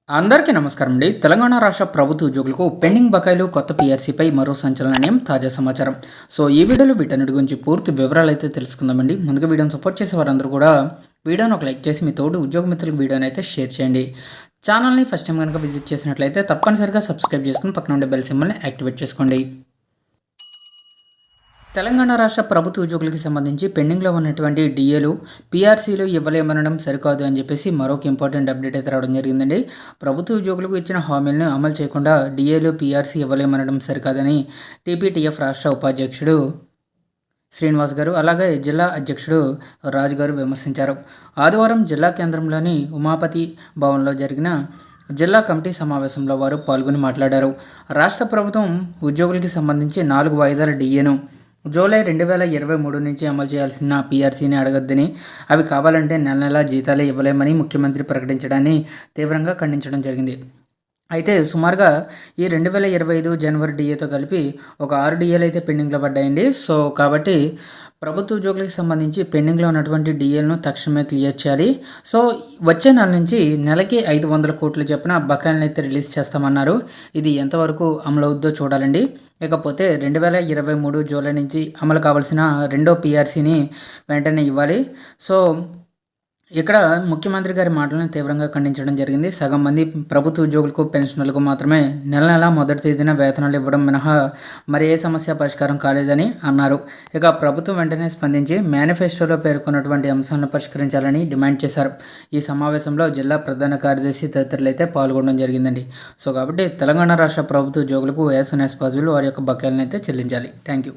అందరికీ నమస్కారం అండి. తెలంగాణ రాష్ట్ర ప్రభుత్వ ఉద్యోగులకు పెండింగ్ బకాయిలు కొత్త పీఆర్సీపై మరో సంచలనం తాజా సమాచారం. సో ఈ వీడియోలో వీటన్నిటి గురించి పూర్తి వివరాలు అయితే తెలుసుకుందామండి. ముందుగా వీడియోని సపోర్ట్ చేసే వారందరూ కూడా వీడియోని ఒక లైక్ చేసి మీ తోడు ఉద్యోగ మిత్రులకు వీడియోని అయితే షేర్ చేయండి. ఛానల్ని ఫస్ట్ టైం కనుక విజిట్ చేసినట్లయితే తప్పనిసరిగా సబ్స్క్రైబ్ చేసుకుని పక్కన ఉండే బెల్ సింబల్ని యాక్టివేట్ చేసుకోండి. తెలంగాణ రాష్ట్ర ప్రభుత్వ ఉద్యోగులకి సంబంధించి పెండింగ్లో ఉన్నటువంటి డిఏలు పీఆర్సీలు ఇవ్వలేమనడం సరికాదు అని చెప్పేసి మరొక ఇంపార్టెంట్ అప్డేట్ అయితే రావడం జరిగిందండి. ప్రభుత్వ ఉద్యోగులకు ఇచ్చిన హామీలను అమలు చేయకుండా డిఏలు పీఆర్సీ ఇవ్వలేమనడం సరికాదని టీపీటీఎఫ్ రాష్ట్ర ఉపాధ్యక్షుడు శ్రీనివాస్ గారు, అలాగే జిల్లా అధ్యక్షుడు రాజు గారు విమర్శించారు. ఆదివారం జిల్లా కేంద్రంలోని ఉమాపతి భవన్లో జరిగిన జిల్లా కమిటీ సమావేశంలో వారు పాల్గొని మాట్లాడారు. రాష్ట్ర ప్రభుత్వం ఉద్యోగులకి సంబంధించి 4 వాయిదాల డిఏను జూలై 2023 నుంచి అమలు చేయాల్సిన పీఆర్సీని అడగద్దని, అవి కావాలంటే నెల నెలా జీతాలే ఇవ్వలేమని ముఖ్యమంత్రి ప్రకటించడాన్ని తీవ్రంగా ఖండించడం జరిగింది. అయితే సుమారుగా ఈ 2025 జనవరి డిఏతో కలిపి ఒక 6 డిఏలు అయితే పెండింగ్లో పడ్డాయండి. సో కాబట్టి ప్రభుత్వ ఉద్యోగులకు సంబంధించి పెండింగ్లో ఉన్నటువంటి డిఏలను తక్షణమే క్లియర్ చేయాలి. సో వచ్చే నెల నుంచి నెలకి 500 కోట్లు చొప్పున బకాయిలను అయితే రిలీజ్ చేస్తామన్నారు. ఇది ఎంతవరకు అమలు అవుద్దో చూడాలండి. ఇకపోతే 2023 జూలై నుంచి అమలు కావాల్సిన రెండో పీఆర్సీని వెంటనే ఇవ్వాలి. సో ఇక్కడ ముఖ్యమంత్రి గారి మాటలను తీవ్రంగా ఖండించడం జరిగింది. సగం మంది ప్రభుత్వ ఉద్యోగులకు, పెన్షనర్లకు మాత్రమే నెల నెల మొదటి తేదీన వేతనాలు ఇవ్వడం మినహా మరి ఏ సమస్య పరిష్కారం కాలేదని అన్నారు. ఇక ప్రభుత్వం వెంటనే స్పందించి మేనిఫెస్టోలో పేర్కొన్నటువంటి అంశాలను పరిష్కరించాలని డిమాండ్ చేశారు. ఈ సమావేశంలో జిల్లా ప్రధాన కార్యదర్శి తదితరులు అయితే పాల్గొనడం జరిగిందండి. సో కాబట్టి తెలంగాణ రాష్ట్ర ప్రభుత్వ ఉద్యోగులకు యాజ్ సూన్ యాజ్ పాసిబుల్ వారి యొక్క బకాయిలను అయితే చెల్లించాలి. Thank you.